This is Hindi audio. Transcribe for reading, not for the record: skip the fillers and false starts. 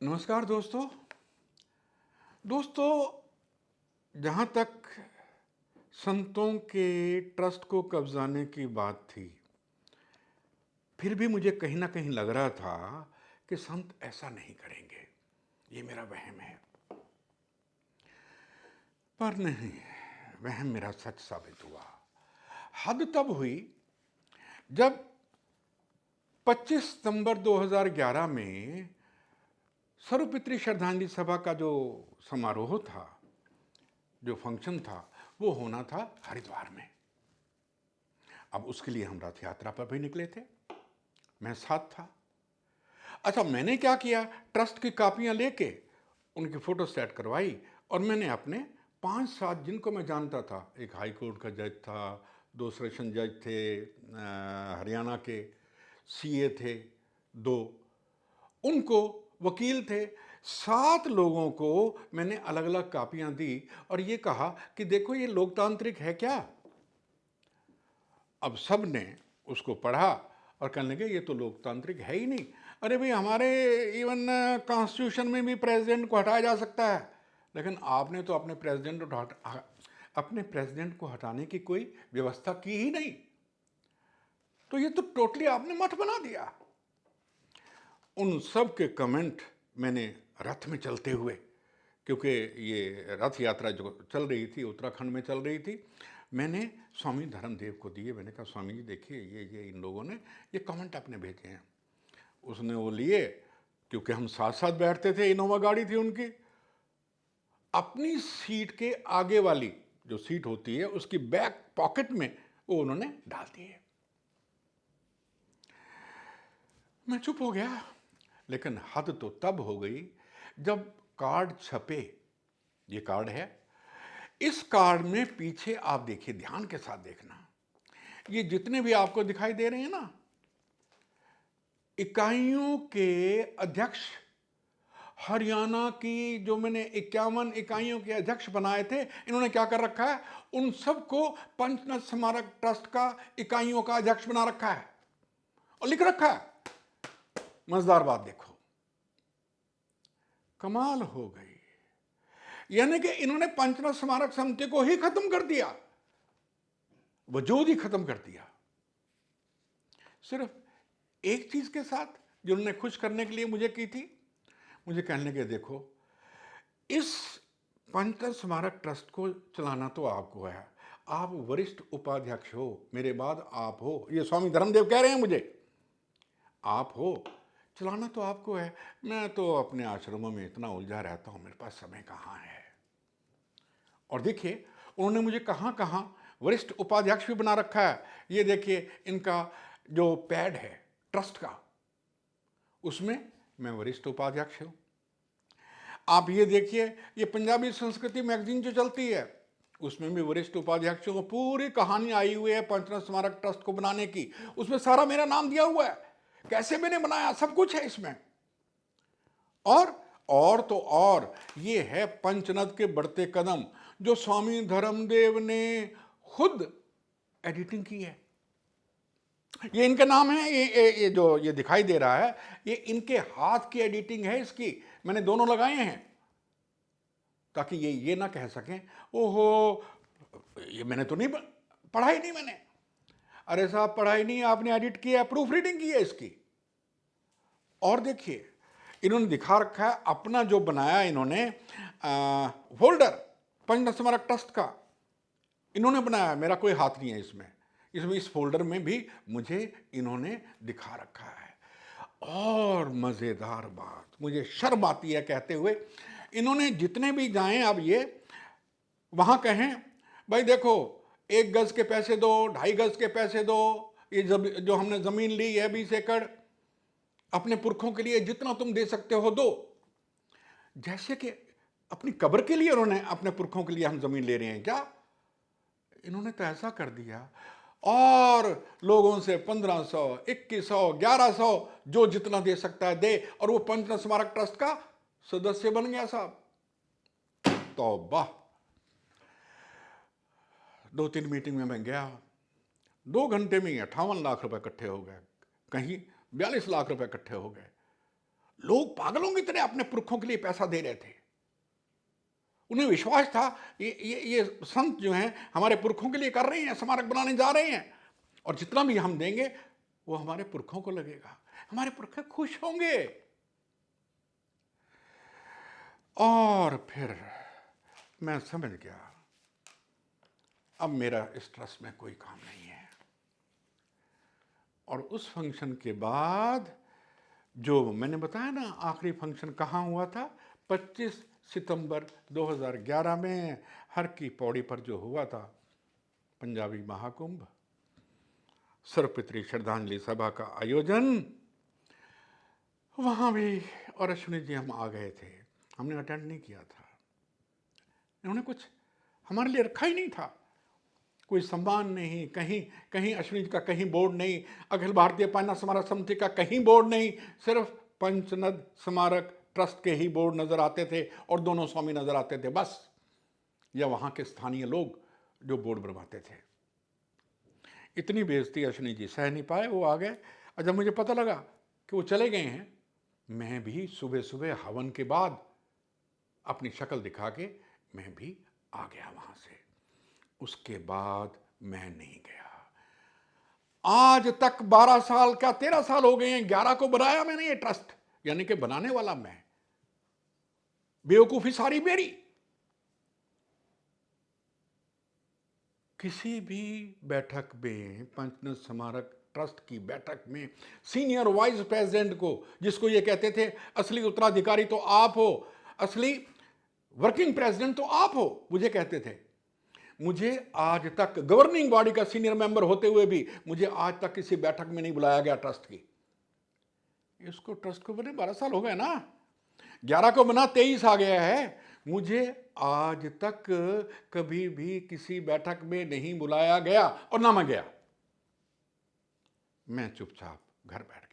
नमस्कार दोस्तों। जहाँ तक संतों के ट्रस्ट को कब्जाने की बात थी, फिर भी मुझे कहीं ना कहीं लग रहा था कि संत ऐसा नहीं करेंगे। ये मेरा वहम है, पर नहीं, वहम मेरा सच साबित हुआ। हद तब हुई जब 25 सितंबर 2011 में सर्वपितृ श्रद्धांजलि सभा का जो समारोह था, जो फंक्शन था, वो होना था हरिद्वार में। अब उसके लिए हम रथ यात्रा पर भी निकले थे, मैं साथ था। अच्छा, मैंने क्या किया, ट्रस्ट की कापियां लेके उनकी फोटो सेट करवाई और मैंने अपने 5-7 जिनको मैं जानता था, एक हाई कोर्ट का जज था, 2 सेशन जज थे, हरियाणा के सीए थे 2, उनको वकील थे, 7 लोगों को मैंने अलग अलग कापियां दी और ये कहा कि देखो ये लोकतांत्रिक है क्या। अब सब ने उसको पढ़ा और कहने लगे ये तो लोकतांत्रिक है ही नहीं। अरे भाई, हमारे इवन कॉन्स्टिट्यूशन में भी प्रेसिडेंट को हटाया जा सकता है, लेकिन आपने तो अपने प्रेसिडेंट को हटाने की कोई व्यवस्था की ही नहीं, तो ये तो टोटली आपने मठ बना दिया। उन सब के कमेंट मैंने रथ में चलते हुए, क्योंकि ये रथ यात्रा जो चल रही थी उत्तराखंड में चल रही थी, मैंने स्वामी धर्मदेव को दिए। मैंने कहा स्वामी जी देखिए, ये इन लोगों ने ये कमेंट आपने भेजे हैं। उसने वो लिए, क्योंकि हम साथ साथ बैठते थे, इनोवा गाड़ी थी उनकी, अपनी सीट के आगे वाली जो सीट होती है उसकी बैक पॉकेट में वो उन्होंने डाल दिए। मैं चुप हो गया, लेकिन हद तो तब हो गई जब कार्ड छपे। ये कार्ड है, इस कार्ड में पीछे आप देखिए, ध्यान के साथ देखना, ये जितने भी आपको दिखाई दे रहे हैं ना, इकाइयों के अध्यक्ष, हरियाणा की जो मैंने 51 इकाइयों के अध्यक्ष बनाए थे, इन्होंने क्या कर रखा है, उन सबको पंचनद स्मारक ट्रस्ट का इकाइयों का अध्यक्ष बना रखा है और लिख रखा है। मजेदार बात देखो, कमाल हो गई। यानी कि इन्होंने पंचनद स्मारक समिति को ही खत्म कर दिया, वजूद ही खत्म कर दिया, सिर्फ एक चीज के साथ जो उन्होंने खुश करने के लिए मुझे की थी। मुझे कहने लगे देखो, इस पंचतत्व स्मारक ट्रस्ट को चलाना तो आपको है, आप वरिष्ठ उपाध्यक्ष हो, मेरे बाद आप हो, ये स्वामी धर्मदेव कह रहे हैं मुझे, आप हो, चलाना तो आपको है। मैं तो अपने आश्रमों में इतना उलझा रहता हूं, मेरे पास समय कहाँ है। और देखिए, उन्होंने मुझे कहाँ कहाँ वरिष्ठ उपाध्यक्ष भी बना रखा है। ये देखिए, इनका जो पैड है ट्रस्ट का, उसमें मैं वरिष्ठ उपाध्यक्ष हूं। आप ये देखिए, ये पंजाबी संस्कृति मैगजीन जो चलती है, उसमें भी वरिष्ठ उपाध्यक्षों को पूरी कहानी आई हुई है पंचनद स्मारक ट्रस्ट को बनाने की, उसमें सारा मेरा नाम दिया हुआ है, कैसे मैंने बनाया, सब कुछ है इसमें। और तो और ये है पंचनद के बढ़ते कदम, जो स्वामी धर्मदेव ने खुद एडिटिंग की है। ये इनका नाम है, ये जो ये दिखाई दे रहा है, ये इनके हाथ की एडिटिंग है इसकी, मैंने दोनों लगाए हैं, ताकि ये ना कह सकें ओहो ये मैंने तो नहीं पढ़ा ही नहीं मैंने। अरे साहब, पढ़ाई नहीं, आपने एडिट किया, प्रूफ रीडिंग की है इसकी। और देखिए, इन्होंने दिखा रखा है अपना जो बनाया इन्होंने फोल्डर पंचतत्व स्मारक ट्रस्ट का, इन्होंने बनाया, मेरा कोई हाथ नहीं है इसमें। इस फोल्डर में भी मुझे इन्होंने दिखा रखा है। और मजेदार बात, मुझे शर्म आती है कहते हुए, इन्होंने जितने भी जाएं अब ये वहां कहें भाई देखो, 1 गज के पैसे दो, 2.5 गज के पैसे दो, ये जो हमने जमीन ली है 20 एकड़, अपने पुरखों के लिए जितना तुम दे सकते हो दो। जैसे कि अपनी कब्र के लिए उन्होंने, अपने पुरखों के लिए हम जमीन ले रहे हैं क्या। इन्होंने तो ऐसा कर दिया, और लोगों से 1500, 2100, 1100 जो जितना दे सकता है दे, और वो पंचतत्व स्मारक ट्रस्ट का सदस्य बन गया साहब। तौबा। 2-3 मीटिंग में मैं गया, 2 घंटे में ही 58 लाख रुपए इकट्ठे हो गए, कहीं 42 लाख रुपए इकट्ठे हो गए। लोग पागलों की तरह अपने पुरखों के लिए पैसा दे रहे थे। उन्हें विश्वास था ये संत जो हैं हमारे पुरखों के लिए कर रहे हैं, स्मारक बनाने जा रहे हैं, और जितना भी हम देंगे वो हमारे पुरखों को लगेगा, हमारे पुरखे खुश होंगे। और फिर मैं समझ गया अब मेरा इस ट्रस्ट में कोई काम नहीं है। और उस फंक्शन के बाद जो मैंने बताया ना, आखिरी फंक्शन कहाँ हुआ था, 25 सितंबर 2011 में हर की पौड़ी पर जो हुआ था पंजाबी महाकुंभ, सर्वपितृ श्रद्धांजलि सभा का आयोजन, वहाँ भी और अश्विनी जी हम आ गए थे। हमने अटेंड नहीं किया था, इन्होंने कुछ हमारे लिए रखा ही नहीं था, कोई सम्मान नहीं, कहीं अश्विनी जी का कहीं बोर्ड नहीं, अखिल भारतीय पायना स्मारक समिति का कहीं बोर्ड नहीं, सिर्फ पंचनद स्मारक ट्रस्ट के ही बोर्ड नजर आते थे और दोनों स्वामी नजर आते थे बस, या वहां के स्थानीय लोग जो बोर्ड बनवाते थे। इतनी बेइज्जती अश्विनी जी सह नहीं पाए, वो आ गए। और जब मुझे पता लगा कि वो चले गए हैं, मैं भी सुबह सुबह हवन के बाद अपनी शक्ल दिखा के मैं भी आ गया वहां से। उसके बाद मैं नहीं गया। आज तक 12 साल का 13 साल हो गए हैं, 11 को बनाया मैंने ये ट्रस्ट, यानी कि बनाने वाला मैं, बेवकूफी सारी मेरी। किसी भी बैठक में, पंचनद स्मारक ट्रस्ट की बैठक में, सीनियर वाइस प्रेसिडेंट को, जिसको ये कहते थे असली उत्तराधिकारी तो आप हो, असली वर्किंग प्रेसिडेंट तो आप हो, मुझे कहते थे, मुझे आज तक गवर्निंग बॉडी का सीनियर मेंबर होते हुए भी मुझे आज तक किसी बैठक में नहीं बुलाया गया ट्रस्ट की। इसको ट्रस्ट को बने 12 साल हो गए ना, 11 को बना 23 आ गया है, मुझे आज तक कभी भी किसी बैठक में नहीं बुलाया गया और ना मैं गया। मैं चुपचाप घर बैठ गया।